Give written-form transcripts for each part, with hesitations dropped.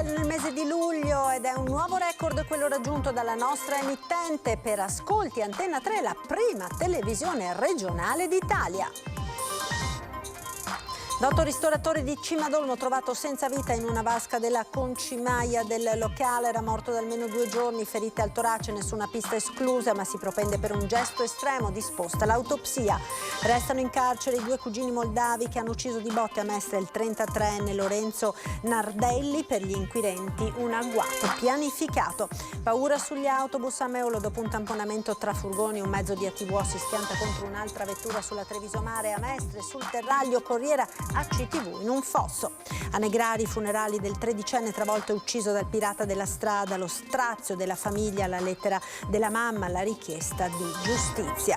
nel mese di luglio ed è un nuovo record quello raggiunto dalla nostra emittente. Per ascolti Antenna 3, la prima televisione regionale d'Italia. 8 ristoratori di Cimadolmo trovato senza vita in una vasca della concimaia del locale. Era morto da almeno 2 giorni, ferite al torace, nessuna pista esclusa, ma si propende per un gesto estremo, disposta l'autopsia. Restano in carcere i 2 cugini moldavi che hanno ucciso di botte a Mestre il 33enne Lorenzo Nardelli. Per gli inquirenti un agguato pianificato. Paura sugli autobus a Meolo dopo un tamponamento tra furgoni. Un mezzo di ATV si schianta contro un'altra vettura sulla Treviso Mare a Mestre. Sul terraglio Corriera ACTV in un fosso. A Negrari, funerali del 13enne travolto e ucciso dal pirata della strada, lo strazio della famiglia, la lettera della mamma, la richiesta di giustizia.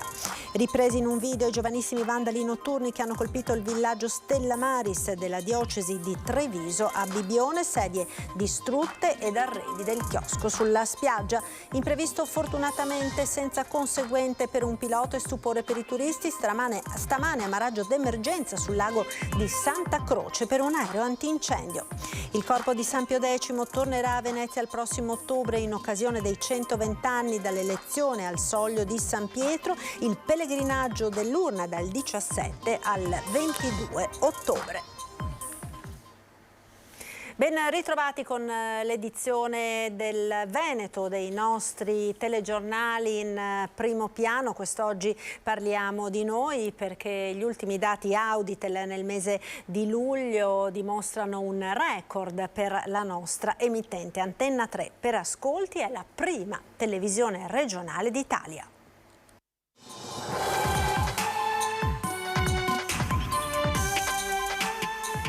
Ripresi in un video i giovanissimi vandali notturni che hanno colpito il villaggio Stella Maris della diocesi di Treviso a Bibbione, sedie distrutte ed arredi del chiosco sulla spiaggia. Imprevisto fortunatamente senza conseguente per un pilota e stupore per i turisti. Stamane ammaraggio d'emergenza sul lago di Santa Croce per un aereo antincendio. Il corpo di San Pio X tornerà a Venezia il prossimo ottobre in occasione dei 120 anni dall'elezione al soglio di San Pietro. Il pellegrinaggio dell'urna dal 17 al 22 ottobre. Ben ritrovati con l'edizione del Veneto dei nostri telegiornali in primo piano. Quest'oggi parliamo di noi perché gli ultimi dati Auditel nel mese di luglio dimostrano un record per la nostra emittente. Antenna 3 per ascolti è la prima televisione regionale d'Italia.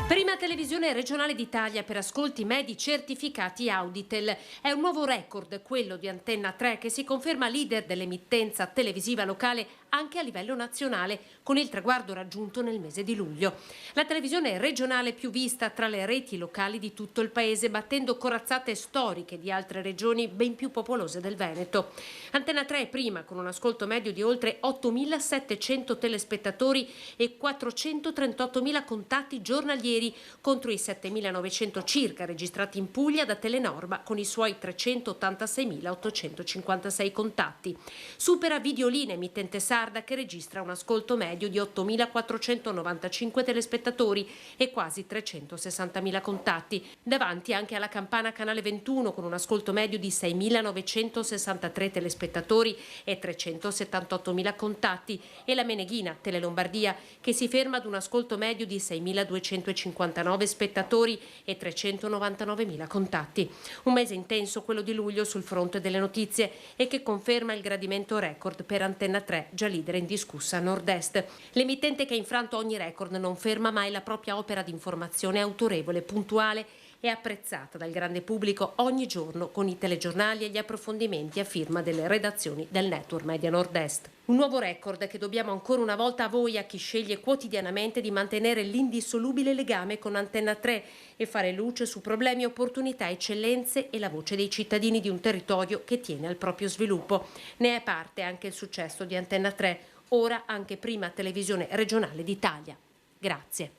Prima televisione regionale d'Italia per ascolti medi certificati Auditel. È un nuovo record quello di Antenna 3 che si conferma leader dell'emittenza televisiva locale anche a livello nazionale con il traguardo raggiunto nel mese di luglio. La televisione regionale più vista tra le reti locali di tutto il paese, battendo corazzate storiche di altre regioni ben più popolose del Veneto. Antenna 3 è prima con un ascolto medio di oltre 8.700 telespettatori e 438.000 contatti giornalieri contro i 7.900 circa registrati in Puglia da Telenorma con i suoi 386.856 contatti. Supera Videoline, emittente sarda, che registra un ascolto medio di 8.495 telespettatori e quasi 360.000 contatti. Davanti anche alla Campana Canale 21 con un ascolto medio di 6.963 telespettatori e 378.000 contatti e la Meneghina Tele Lombardia che si ferma ad un ascolto medio di 6.259 spettatori e 399.000 contatti. Un mese intenso quello di luglio sul fronte delle notizie e che conferma il gradimento record per Antenna 3, già leader indiscussa a Nord-Est. L'emittente che ha infranto ogni record non ferma mai la propria opera di informazione autorevole, puntuale e apprezzata dal grande pubblico ogni giorno con i telegiornali e gli approfondimenti a firma delle redazioni del Network Media Nord-Est. Un nuovo record che dobbiamo ancora una volta a voi, a chi sceglie quotidianamente di mantenere l'indissolubile legame con Antenna 3 e fare luce su problemi, opportunità, eccellenze e la voce dei cittadini di un territorio che tiene al proprio sviluppo. Ne è parte anche il successo di Antenna 3, ora anche prima televisione regionale d'Italia. Grazie.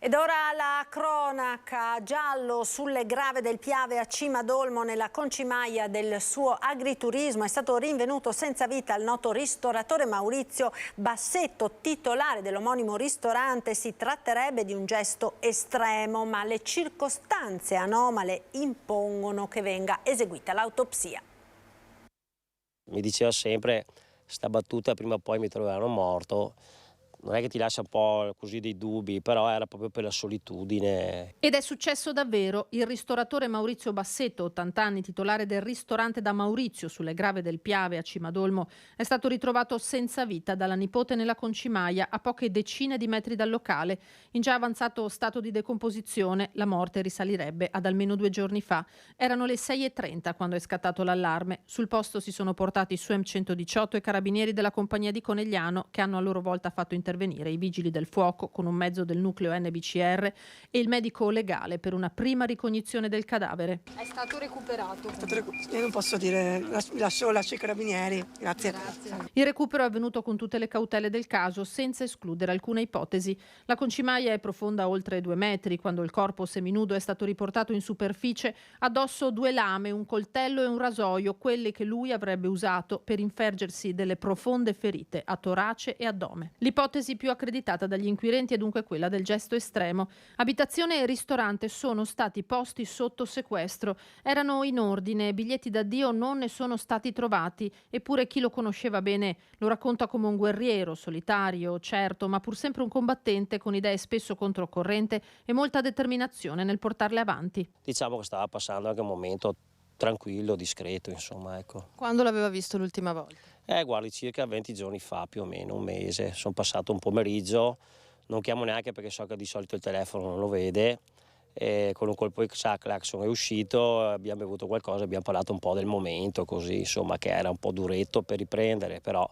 Ed ora la cronaca. Giallo sulle grave del Piave a Cimadolmo, nella concimaia del suo agriturismo. È stato rinvenuto senza vita il noto ristoratore Maurizio Bassetto, titolare dell'omonimo ristorante. Si tratterebbe di un gesto estremo, ma le circostanze anomale impongono che venga eseguita l'autopsia. Mi diceva sempre, sta battuta prima o poi mi troveranno morto. Non è che ti lascia un po' così dei dubbi, però era proprio per la solitudine. Ed è successo davvero. Il ristoratore Maurizio Bassetto, 80 anni, titolare del ristorante da Maurizio sulle grave del Piave a Cimadolmo, è stato ritrovato senza vita dalla nipote nella concimaia a poche decine di metri dal locale. In già avanzato stato di decomposizione, la morte risalirebbe ad almeno 2 giorni fa. Erano le 6:30 quando è scattato l'allarme. Sul posto si sono portati SUEM 118 e carabinieri della compagnia di Conegliano che hanno a loro volta fatto intervento intervenire i vigili del fuoco con un mezzo del nucleo NBCR e il medico legale per una prima ricognizione del cadavere. È stato recuperato. Io non posso dire, lascio i carabinieri. Grazie. Il recupero è avvenuto con tutte le cautele del caso, senza escludere alcuna ipotesi. La concimaia è profonda oltre 2 metri. Quando il corpo seminudo è stato riportato in superficie, addosso 2 lame, un coltello e un rasoio, quelle che lui avrebbe usato per infergersi delle profonde ferite a torace e addome. L'ipotesi più accreditata dagli inquirenti è dunque quella del gesto estremo. Abitazione e ristorante sono stati posti sotto sequestro. Erano in ordine, biglietti d'addio non ne sono stati trovati, eppure chi lo conosceva bene lo racconta come un guerriero, solitario, certo, ma pur sempre un combattente con idee spesso controcorrente e molta determinazione nel portarle avanti. Diciamo che stava passando anche un momento tranquillo, discreto, insomma, ecco. Quando l'aveva visto l'ultima volta? Guardi, circa 20 giorni fa, più o meno, un mese. Sono passato un pomeriggio, non chiamo neanche perché so che di solito il telefono non lo vede. E con un colpo di clacson è uscito, abbiamo bevuto qualcosa, abbiamo parlato un po' del momento, così, insomma, che era un po' duretto per riprendere, però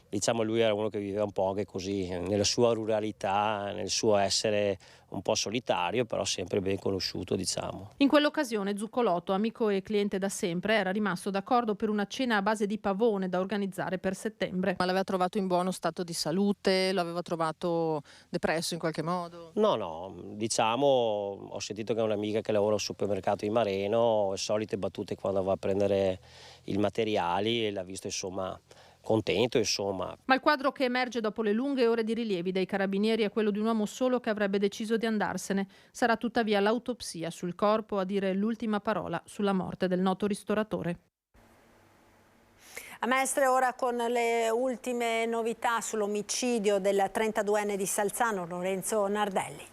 diciamo lui era uno che viveva un po' anche così, nella sua ruralità, nel suo essere un po' solitario, però sempre ben conosciuto, diciamo. In quell'occasione Zuccolotto, amico e cliente da sempre, era rimasto d'accordo per una cena a base di pavone da organizzare per settembre. Ma l'aveva trovato in buono stato di salute? Lo aveva trovato depresso in qualche modo? No, diciamo, ho sentito che è un'amica che lavora al supermercato di Mareno, le solite battute quando va a prendere i materiali, e l'ha visto, insomma, contento, insomma. Ma il quadro che emerge dopo le lunghe ore di rilievi dei carabinieri è quello di un uomo solo che avrebbe deciso di andarsene. Sarà tuttavia l'autopsia sul corpo a dire l'ultima parola sulla morte del noto ristoratore. A Mestre ora con le ultime novità sull'omicidio del 32enne di Salzano, Lorenzo Nardelli.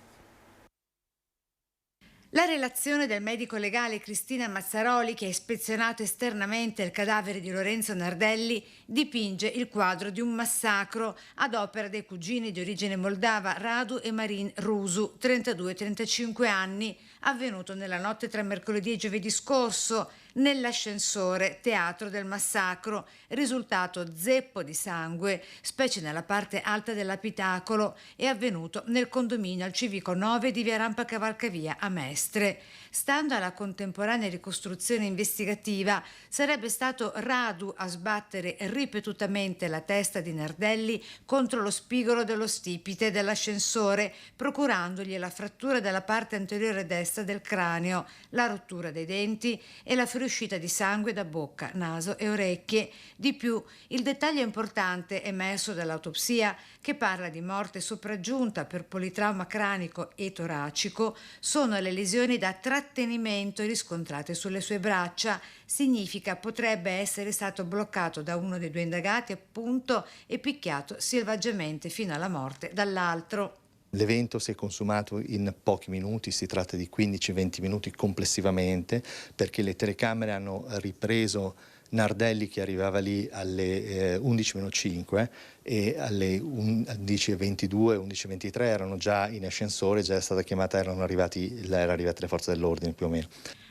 La relazione del medico legale Cristina Mazzaroli, che ha ispezionato esternamente il cadavere di Lorenzo Nardelli, dipinge il quadro di un massacro ad opera dei cugini di origine moldava Radu e Marin Rusu, 32 e 35 anni, avvenuto nella notte tra mercoledì e giovedì scorso nell'ascensore teatro del massacro, risultato zeppo di sangue, specie nella parte alta dell'abitacolo, è avvenuto nel condominio al civico 9 di via Rampa Cavalcavia a Mestre. Stando alla contemporanea ricostruzione investigativa, sarebbe stato Radu a sbattere ripetutamente la testa di Nardelli contro lo spigolo dello stipite dell'ascensore, procurandogli la frattura della parte anteriore destra del cranio, la rottura dei denti e la fuoriuscita di sangue da bocca, naso e orecchie. Di più, il dettaglio importante emerso dall'autopsia, che parla di morte sopraggiunta per politrauma cranico e toracico, sono le lesioni da trattenimento riscontrate sulle sue braccia. Significa potrebbe essere stato bloccato da uno dei 2 indagati, appunto, e picchiato selvaggiamente fino alla morte dall'altro. L'evento si è consumato in pochi minuti, si tratta di 15-20 minuti complessivamente, perché le telecamere hanno ripreso Nardelli che arrivava lì alle 11:05 e alle 11:22, 11:23 erano già in ascensore, già è stata chiamata, erano arrivate le forze dell'ordine più o meno.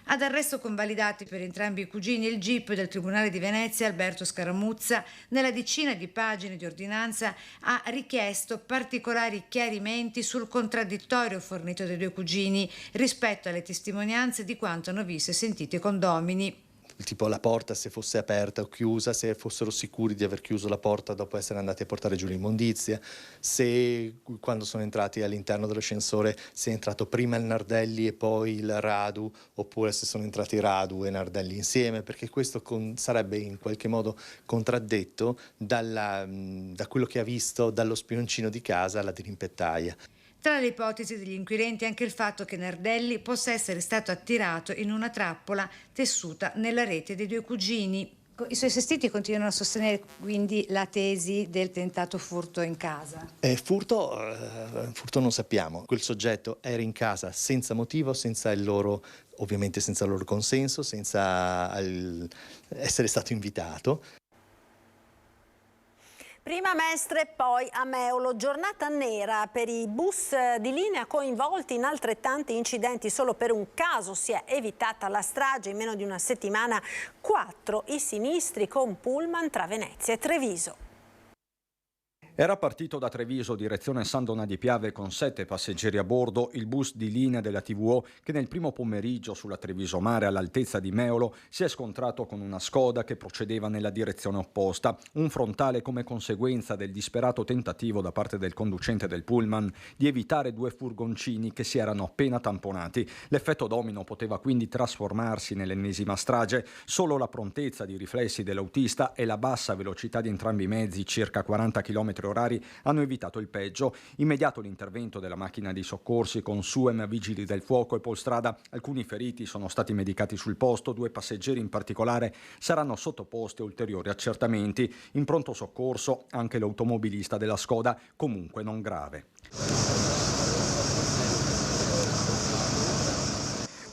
Ad arresto convalidati per entrambi i cugini il GIP del Tribunale di Venezia, Alberto Scaramuzza, nella decina di pagine di ordinanza ha richiesto particolari chiarimenti sul contraddittorio fornito dai 2 cugini rispetto alle testimonianze di quanto hanno visto e sentito i condomini. Tipo la porta se fosse aperta o chiusa, se fossero sicuri di aver chiuso la porta dopo essere andati a portare giù l'immondizia, se quando sono entrati all'interno dell'ascensore se è entrato prima il Nardelli e poi il Radu, oppure se sono entrati Radu e Nardelli insieme, perché questo sarebbe in qualche modo contraddetto da quello che ha visto dallo spioncino di casa alla dirimpettaia. Tra le ipotesi degli inquirenti anche il fatto che Nardelli possa essere stato attirato in una trappola tessuta nella rete dei 2 cugini. I suoi assistiti continuano a sostenere quindi la tesi del tentato furto in casa. Furto non sappiamo. Quel soggetto era in casa senza motivo, ovviamente senza il loro consenso, senza essere stato invitato. Prima a Mestre, poi a Meolo, giornata nera per i bus di linea coinvolti in altrettanti incidenti. Solo per un caso si è evitata la strage, in meno di una settimana 4 i sinistri con pullman tra Venezia e Treviso. Era partito da Treviso direzione San Donà di Piave con 7 passeggeri a bordo il bus di linea della TVO che nel primo pomeriggio sulla Treviso Mare all'altezza di Meolo si è scontrato con una Skoda che procedeva nella direzione opposta, un frontale come conseguenza del disperato tentativo da parte del conducente del pullman di evitare 2 furgoncini che si erano appena tamponati. L'effetto domino poteva quindi trasformarsi nell'ennesima strage, solo la prontezza di riflessi dell'autista e la bassa velocità di entrambi i mezzi, circa 40 km orari, hanno evitato il peggio. Immediato l'intervento della macchina di soccorsi con SUEM, vigili del fuoco e Polstrada. Alcuni feriti sono stati medicati sul posto, 2 passeggeri in particolare saranno sottoposti a ulteriori accertamenti. In pronto soccorso anche l'automobilista della Skoda, comunque non grave.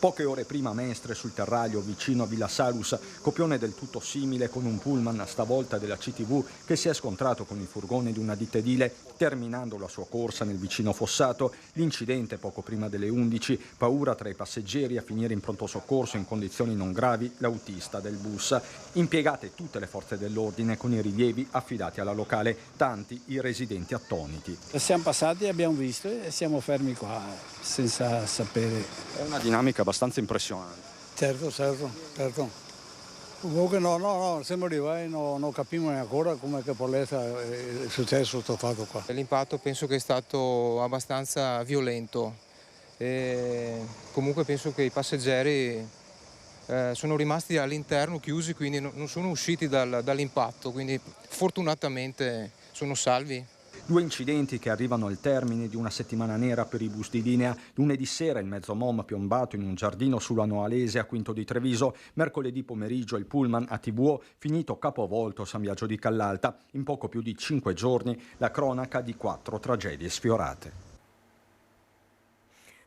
Poche ore prima a Mestre, sul Terraglio, vicino a Villa Salus, copione del tutto simile con un pullman, stavolta della CTV, che si è scontrato con il furgone di una ditta edile, terminando la sua corsa nel vicino Fossato. L'incidente poco prima delle 11, paura tra i passeggeri a finire in pronto soccorso in condizioni non gravi, l'autista del bus. Impiegate tutte le forze dell'ordine con i rilievi affidati alla locale, tanti i residenti attoniti. Siamo passati, abbiamo visto e siamo fermi qua senza sapere. È una dinamica abbastanza impressionante. Certo. Comunque no, siamo arrivati, non capiamo ancora come che è successo questo fatto qua. L'impatto penso che è stato abbastanza violento e comunque penso che i passeggeri sono rimasti all'interno chiusi, quindi non sono usciti dall'impatto, quindi fortunatamente sono salvi. 2 incidenti che arrivano al termine di una settimana nera per i bus di linea. Lunedì sera il mezzo MOM piombato in un giardino sulla Noalese a Quinto di Treviso. Mercoledì pomeriggio il pullman a TVO finito capovolto a San Biagio di Callalta. In poco più di 5 giorni la cronaca di 4 tragedie sfiorate.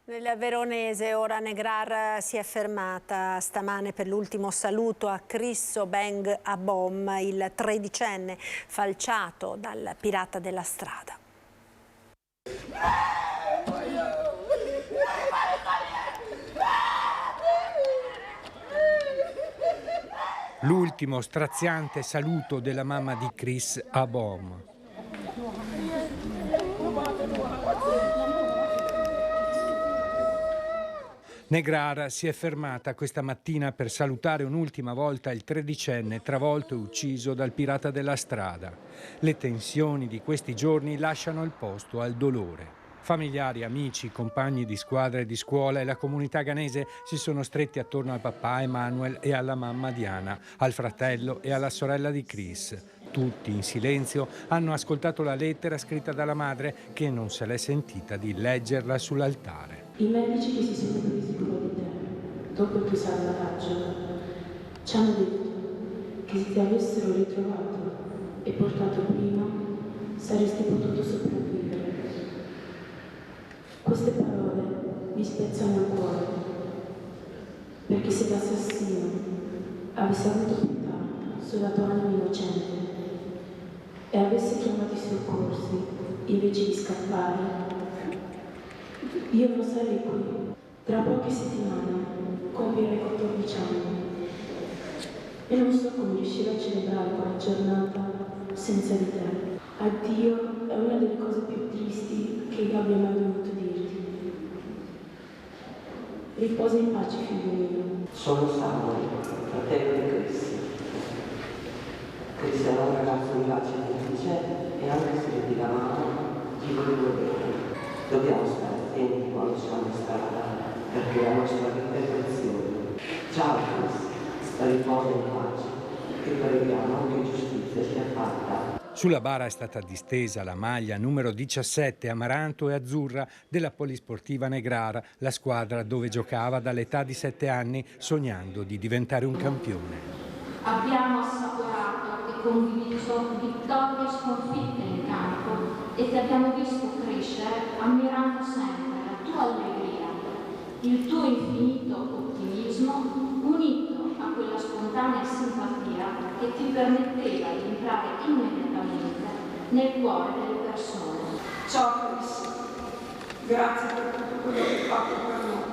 Nel Veronese ora Negrar si è fermata stamane per l'ultimo saluto a Chris Obeng Abom, il 13enne falciato dal pirata della strada. L'ultimo straziante saluto della mamma di Chris Abom. Negrar si è fermata questa mattina per salutare un'ultima volta il 13enne travolto e ucciso dal pirata della strada. Le tensioni di questi giorni lasciano il posto al dolore. Familiari, amici, compagni di squadra e di scuola e la comunità ghanese si sono stretti attorno al papà Emanuel e alla mamma Diana, al fratello e alla sorella di Chris. Tutti in silenzio hanno ascoltato la lettera scritta dalla madre che non se l'è sentita di leggerla sull'altare. I medici che si sono presi cura di te, dopo il tuo salvataggio, ci hanno detto che se ti avessero ritrovato e portato prima, saresti potuto sopravvivere. Queste parole mi spezzano il cuore, perché se l'assassino avesse avuto pietà sulla tua anima innocente e avesse chiamato i soccorsi invece di scappare, io non sarei qui. Tra poche settimane compierei 14 anni e non so come riuscirò a celebrare quella giornata senza di te. Addio è una delle cose più tristi che io abbia mai voluto dirti. Riposa in pace, figlio mio. Sono Samuel, fratello di Chris. Chris è un ragazzo vivace e felice e anche se vedi la mamma, dico di volere. Dobbiamo stare attenti quando siamo in strada, perché la nostra vita è preziosa. Ciao Chris, riposa in pace, che preghiamo che giustizia sia fatta. Sulla bara è stata distesa la maglia numero 17 amaranto e azzurra della Polisportiva Negrar, la squadra dove giocava dall'età di 7 anni sognando di diventare un campione. Abbiamo assaporato e condiviso vittorie e sconfitte in campo e ti abbiamo visto crescere ammirando sempre la tua allegria, il tuo infinito ottimismo unito a quella spontanea simpatia che ti permetteva di entrare immediatamente nel cuore delle persone. Ciao Chris, grazie per tutto quello che hai fatto per noi.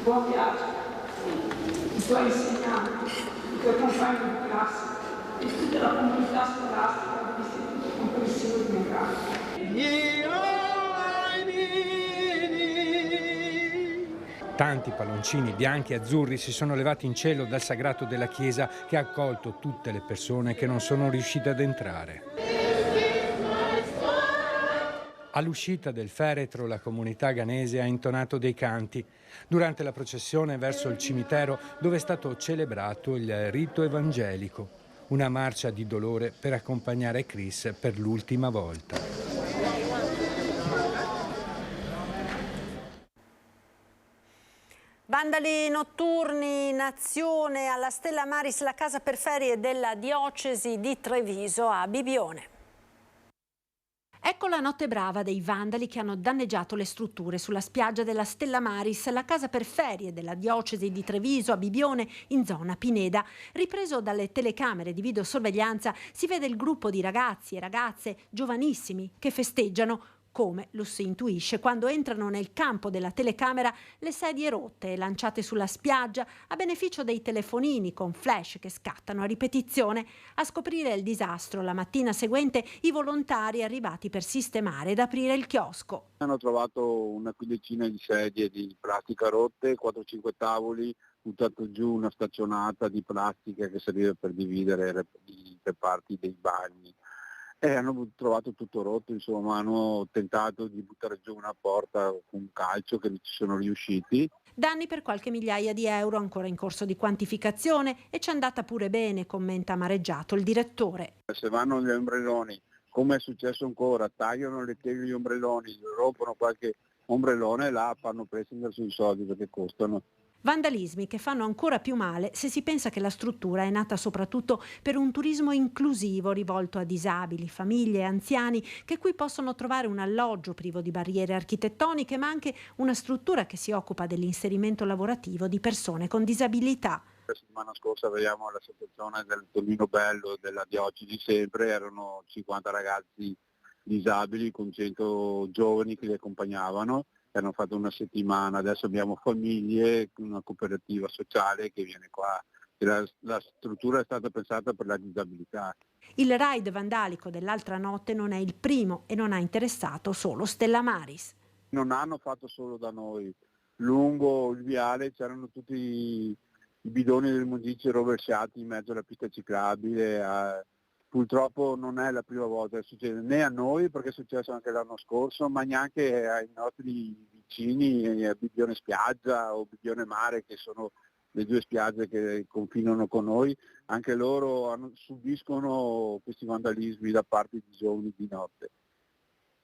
Buon viaggio. I tuoi insegnanti, i tuoi compagni di classe e tutta la comunità scolastica dell'istituto Complessivamente grazie. Tanti palloncini bianchi e azzurri si sono levati in cielo dal sagrato della chiesa che ha accolto tutte le persone che non sono riuscite ad entrare. All'uscita del feretro la comunità ghanese ha intonato dei canti durante la processione verso il cimitero dove è stato celebrato il rito evangelico, una marcia di dolore per accompagnare Chris per l'ultima volta. Vandali notturni in azione alla Stella Maris, la casa per ferie della diocesi di Treviso a Bibione. Ecco la notte brava dei vandali che hanno danneggiato le strutture sulla spiaggia della Stella Maris, la casa per ferie della diocesi di Treviso a Bibione in zona Pineda. Ripreso dalle telecamere di videosorveglianza si vede il gruppo di ragazzi e ragazze giovanissimi che festeggiano. Come lo si intuisce quando entrano nel campo della telecamera le sedie rotte e lanciate sulla spiaggia a beneficio dei telefonini con flash che scattano a ripetizione. A scoprire il disastro la mattina seguente i volontari arrivati per sistemare ed aprire il chiosco. Hanno trovato una quindicina di sedie di plastica rotte, 4-5 tavoli, buttato giù una staccionata di plastica che serviva per dividere i reparti dei bagni. E hanno trovato tutto rotto, insomma, hanno tentato di buttare giù una porta con un calcio che ci sono riusciti. Danni per qualche migliaia di euro ancora in corso di quantificazione e c'è andata pure bene, commenta amareggiato il direttore. Se vanno gli ombrelloni, come è successo ancora, tagliano le teghe degli ombrelloni, rompono qualche ombrellone e là fanno prestare sui soldi perché costano. Vandalismi che fanno ancora più male se si pensa che la struttura è nata soprattutto per un turismo inclusivo rivolto a disabili, famiglie e anziani che qui possono trovare un alloggio privo di barriere architettoniche, ma anche una struttura che si occupa dell'inserimento lavorativo di persone con disabilità. La settimana scorsa avevamo l'associazione del Tonino Bello della diocesi sempre, erano 50 ragazzi disabili con 100 giovani che li accompagnavano. Hanno fatto una settimana, adesso abbiamo famiglie, una cooperativa sociale che viene qua. La struttura è stata pensata per la disabilità. Il raid vandalico dell'altra notte non è il primo e non ha interessato solo Stella Maris. Non hanno fatto solo da noi. Lungo il viale c'erano tutti i bidoni del Mondici rovesciati in mezzo alla pista ciclabile. Purtroppo non è la prima volta che succede né a noi, perché è successo anche l'anno scorso, ma neanche ai nostri vicini a Bibione Spiaggia o Bibione Mare, che sono le due spiagge che confinano con noi. Anche loro subiscono questi vandalismi da parte di giovani di notte,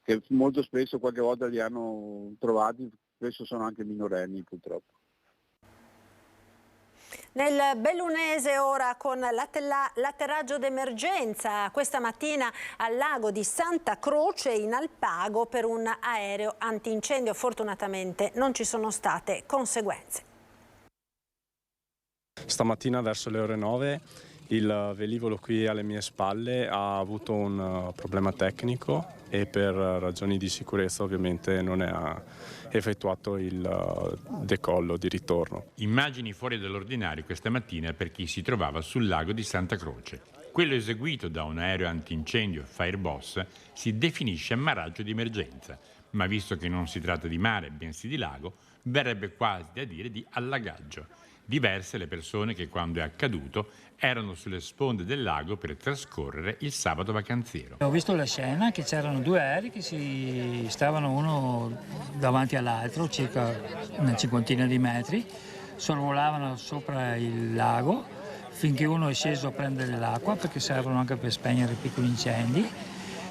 che molto spesso, qualche volta li hanno trovati, spesso sono anche minorenni purtroppo. Nel Bellunese ora con l'atterraggio d'emergenza questa mattina al lago di Santa Croce in Alpago per un aereo antincendio. Fortunatamente non ci sono state conseguenze. Stamattina verso le ore 9 il velivolo qui alle mie spalle ha avuto un problema tecnico e per ragioni di sicurezza ovviamente non ha effettuato il decollo di ritorno. Immagini fuori dall'ordinario questa mattina per chi si trovava sul lago di Santa Croce. Quello eseguito da un aereo antincendio Fireboss si definisce ammaraggio di emergenza, ma visto che non si tratta di mare bensì di lago, verrebbe quasi da dire di allagaggio. Diverse le persone che quando è accaduto erano sulle sponde del lago per trascorrere il sabato vacanziero. Ho visto la scena che c'erano due aerei che si stavano uno davanti all'altro, circa una cinquantina di metri, sorvolavano sopra il lago finché uno è sceso a prendere l'acqua perché servono anche per spegnere piccoli incendi.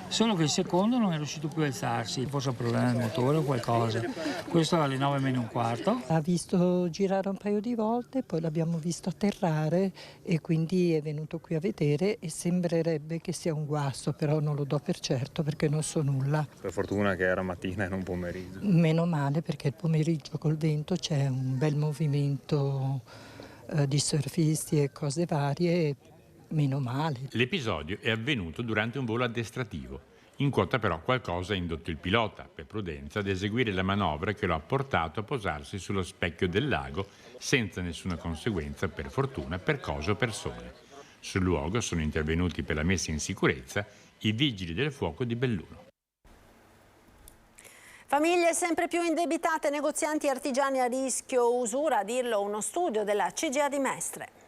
Solo che il secondo non è riuscito più a alzarsi, forse un problema del motore o qualcosa. Questo alle 9:15. Ha visto girare un paio di volte, poi l'abbiamo visto atterrare e quindi è venuto qui a vedere e sembrerebbe che sia un guasto, però non lo do per certo perché non so nulla. Per fortuna che era mattina e non pomeriggio. Meno male perché il pomeriggio col vento c'è un bel movimento di surfisti e cose varie. Meno male. L'episodio è avvenuto durante un volo addestrativo. In quota però qualcosa ha indotto il pilota, per prudenza, ad eseguire la manovra che lo ha portato a posarsi sullo specchio del lago senza nessuna conseguenza, per fortuna, per cose o persone. Sul luogo sono intervenuti per la messa in sicurezza i vigili del fuoco di Belluno. Famiglie sempre più indebitate, negozianti e artigiani a rischio usura, a dirlo uno studio della CGA di Mestre.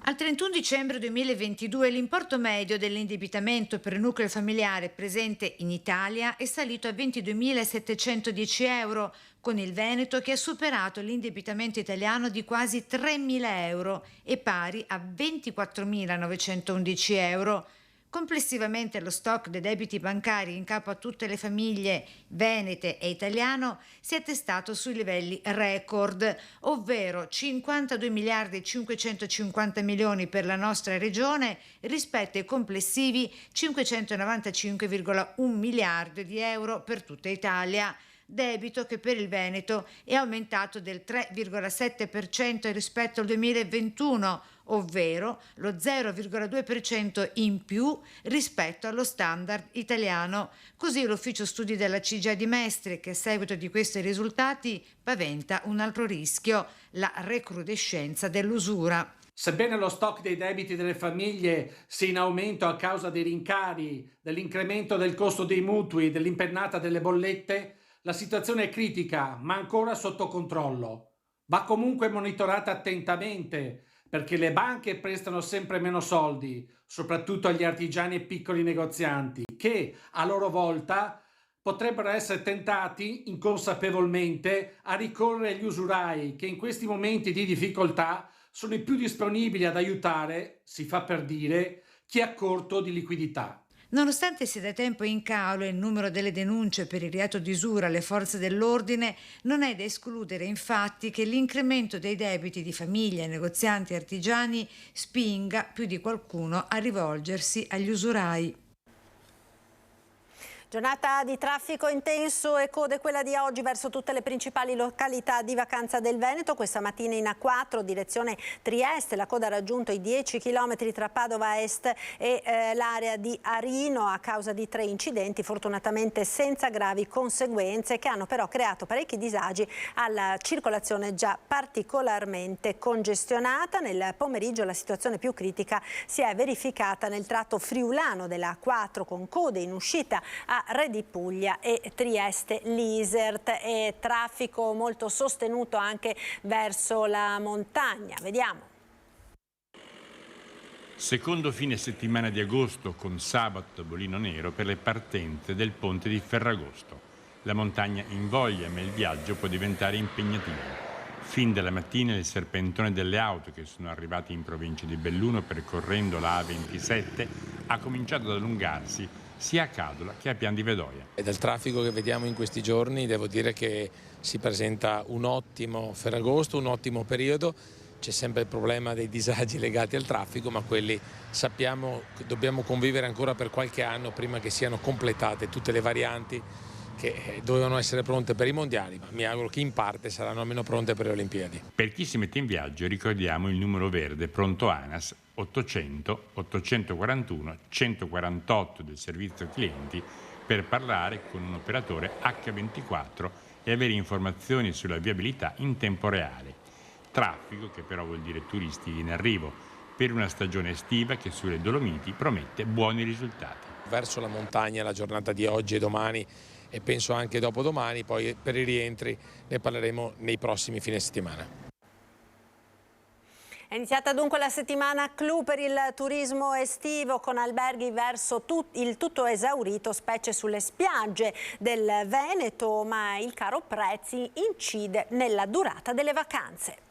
Al 31 dicembre 2022 l'importo medio dell'indebitamento per nucleo familiare presente in Italia è salito a 22.710 euro, con il Veneto che ha superato l'indebitamento italiano di quasi 3.000 euro e pari a 24.911 euro. Complessivamente lo stock dei debiti bancari in capo a tutte le famiglie venete e italiano si è attestato sui livelli record, ovvero 52 miliardi e 550 milioni per la nostra regione rispetto ai complessivi 595,1 miliardi di euro per tutta Italia. Debito che per il Veneto è aumentato del 3,7% rispetto al 2021, ovvero lo 0,2% in più rispetto allo standard italiano. Così l'ufficio studi della CGA di Mestre, che a seguito di questi risultati paventa un altro rischio, la recrudescenza dell'usura. Sebbene lo stock dei debiti delle famiglie sia in aumento a causa dei rincari, dell'incremento del costo dei mutui, dell'impennata delle bollette, la situazione è critica, ma ancora sotto controllo. Va comunque monitorata attentamente, perché le banche prestano sempre meno soldi, soprattutto agli artigiani e piccoli negozianti, che a loro volta potrebbero essere tentati inconsapevolmente a ricorrere agli usurai, che in questi momenti di difficoltà sono i più disponibili ad aiutare, si fa per dire, chi è a corto di liquidità. Nonostante sia da tempo in calo il numero delle denunce per il reato di usura alle forze dell'ordine, non è da escludere infatti che l'incremento dei debiti di famiglie, negozianti e artigiani spinga più di qualcuno a rivolgersi agli usurai. Giornata di traffico intenso e code quella di oggi verso tutte le principali località di vacanza del Veneto. Questa mattina in A4 direzione Trieste la coda ha raggiunto i 10 km tra Padova Est e l'area di Arino a causa di 3 incidenti, fortunatamente senza gravi conseguenze, che hanno però creato parecchi disagi alla circolazione già particolarmente congestionata. Nel pomeriggio la situazione più critica si è verificata nel tratto friulano della A4 con code in uscita a Re di Puglia e Trieste Lisert e traffico molto sostenuto anche verso la montagna. Vediamo. Secondo fine settimana di agosto con sabato tavolino nero per le partenze del ponte di Ferragosto. La montagna invoglia, ma il viaggio può diventare impegnativo. Fin dalla mattina il serpentone delle auto che sono arrivate in provincia di Belluno percorrendo la A27 ha cominciato ad allungarsi sia a Cadola che a Pian di Vedoia. E dal traffico che vediamo in questi giorni devo dire che si presenta un ottimo Ferragosto, un ottimo periodo. C'è sempre il problema dei disagi legati al traffico, ma quelli sappiamo che dobbiamo convivere ancora per qualche anno prima che siano completate tutte le varianti che dovevano essere pronte per i mondiali, ma mi auguro che in parte saranno almeno pronte per le Olimpiadi. Per chi si mette in viaggio ricordiamo il numero verde pronto ANAS 800 841 148 del servizio clienti per parlare con un operatore H24 e avere informazioni sulla viabilità in tempo reale. Traffico che però vuol dire turisti in arrivo per una stagione estiva che sulle Dolomiti promette buoni risultati. Verso la montagna la giornata di oggi e domani e penso anche dopodomani, poi per i rientri ne parleremo nei prossimi fine settimana. È iniziata dunque la settimana clou per il turismo estivo con alberghi verso il tutto esaurito, specie sulle spiagge del Veneto, ma il caro prezzi incide nella durata delle vacanze.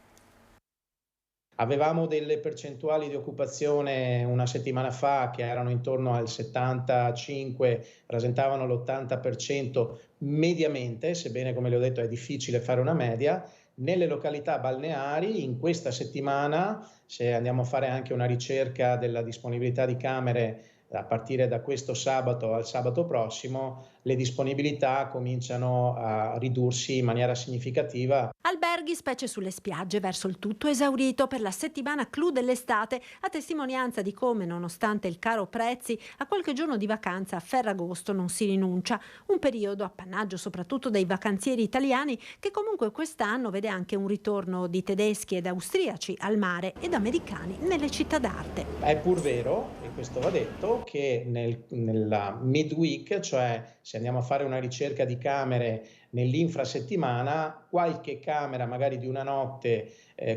Avevamo delle percentuali di occupazione una settimana fa che erano intorno al 75, rasentavano l'80% mediamente, sebbene come le ho detto è difficile fare una media. Nelle località balneari in questa settimana, se andiamo a fare anche una ricerca della disponibilità di camere a partire da questo sabato al sabato prossimo, le disponibilità cominciano a ridursi in maniera significativa. Alberghi alberghi, specie sulle spiagge, verso il tutto esaurito per la settimana clou dell'estate, a testimonianza di come, nonostante il caro prezzi, a qualche giorno di vacanza a Ferragosto non si rinuncia. Un periodo appannaggio soprattutto dei vacanzieri italiani, che comunque quest'anno vede anche un ritorno di tedeschi ed austriaci al mare ed americani nelle città d'arte. È pur vero, e questo va detto, che nella midweek, cioè se andiamo a fare una ricerca di camere nell'infrasettimana, qualche camera magari di una notte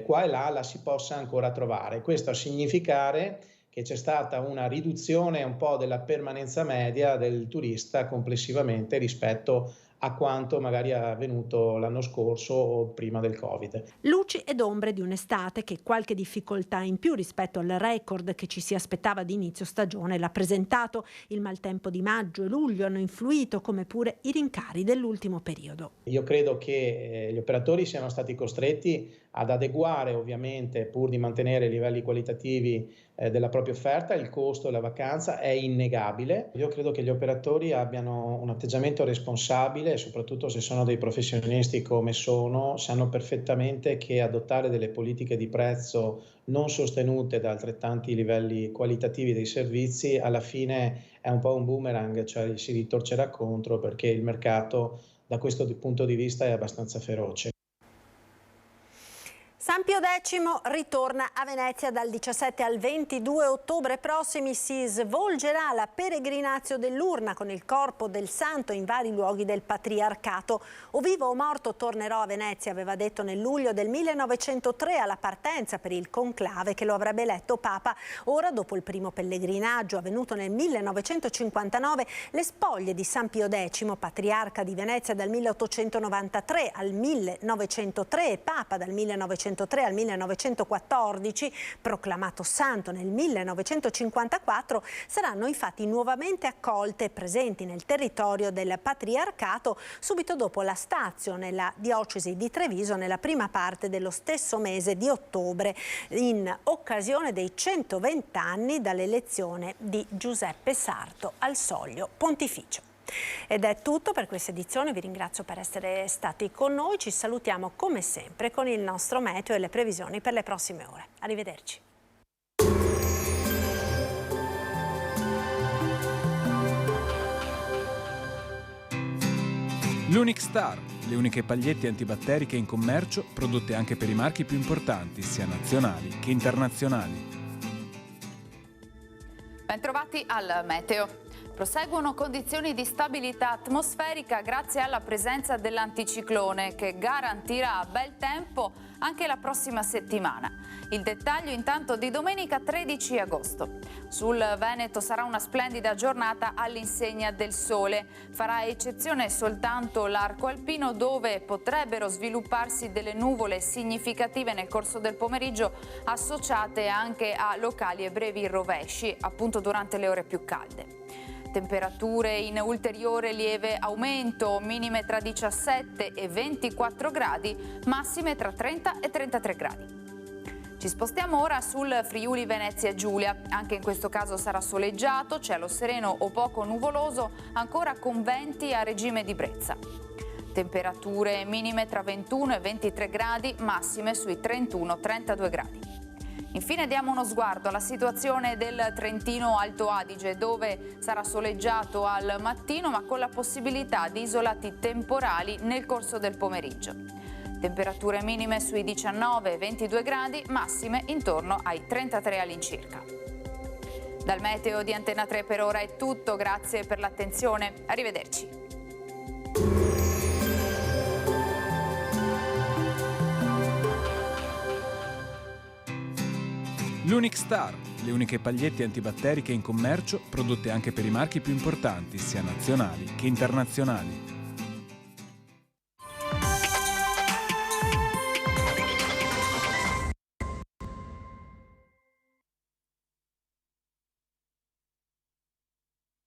qua e là la si possa ancora trovare. Questo a significare che c'è stata una riduzione un po' della permanenza media del turista complessivamente rispetto a quanto magari è avvenuto l'anno scorso o prima del Covid. Luci ed ombre di un'estate che qualche difficoltà in più rispetto al record che ci si aspettava di inizio stagione l'ha presentato. Il maltempo di maggio e luglio hanno influito, come pure i rincari dell'ultimo periodo. Io credo che gli operatori siano stati costretti ad adeguare, ovviamente, pur di mantenere i livelli qualitativi della propria offerta. Il costo della vacanza è innegabile. Io credo che gli operatori abbiano un atteggiamento responsabile, soprattutto se sono dei professionisti come sono, sanno perfettamente che adottare delle politiche di prezzo non sostenute da altrettanti livelli qualitativi dei servizi alla fine è un po' un boomerang, cioè si ritorcerà contro, perché il mercato da questo punto di vista è abbastanza feroce. San Pio X ritorna a Venezia dal 17 al 22 ottobre prossimi. Si svolgerà la peregrinazio dell'urna con il corpo del santo in vari luoghi del patriarcato. O vivo o morto tornerò a Venezia, aveva detto nel luglio del 1903 alla partenza per il conclave che lo avrebbe eletto papa. Ora, dopo il primo pellegrinaggio avvenuto nel 1959, le spoglie di San Pio X, patriarca di Venezia dal 1893 al 1903 e papa dal 1903 al 1914, proclamato santo nel 1954, saranno infatti nuovamente accolte e presenti nel territorio del patriarcato subito dopo la stazio nella diocesi di Treviso nella prima parte dello stesso mese di ottobre, in occasione dei 120 anni dall'elezione di Giuseppe Sarto al soglio pontificio. Ed è tutto per questa edizione, vi ringrazio per essere stati con noi, ci salutiamo come sempre con il nostro meteo e le previsioni per le prossime ore. Arrivederci. L'Unic Star, le uniche pagliette antibatteriche in commercio, prodotte anche per i marchi più importanti, sia nazionali che internazionali. Bentrovati al meteo. Proseguono condizioni di stabilità atmosferica grazie alla presenza dell'anticiclone che garantirà bel tempo anche la prossima settimana. Il dettaglio intanto di domenica 13 agosto. Sul Veneto sarà una splendida giornata all'insegna del sole. Farà eccezione soltanto l'arco alpino dove potrebbero svilupparsi delle nuvole significative nel corso del pomeriggio associate anche a locali e brevi rovesci, appunto durante le ore più calde. Temperature in ulteriore lieve aumento, minime tra 17 e 24 gradi, massime tra 30 e 33 gradi. Ci spostiamo ora sul Friuli Venezia Giulia, anche in questo caso sarà soleggiato, cielo sereno o poco nuvoloso, ancora con venti a regime di brezza. Temperature minime tra 21 e 23 gradi, massime sui 31-32 gradi. Infine diamo uno sguardo alla situazione del Trentino Alto Adige, dove sarà soleggiato al mattino ma con la possibilità di isolati temporali nel corso del pomeriggio. Temperature minime sui 19-22 gradi, massime intorno ai 33 all'incirca. Dal meteo di Antena 3 per ora è tutto, grazie per l'attenzione, arrivederci. L'Unic Star, le uniche pagliette antibatteriche in commercio, prodotte anche per i marchi più importanti, sia nazionali che internazionali.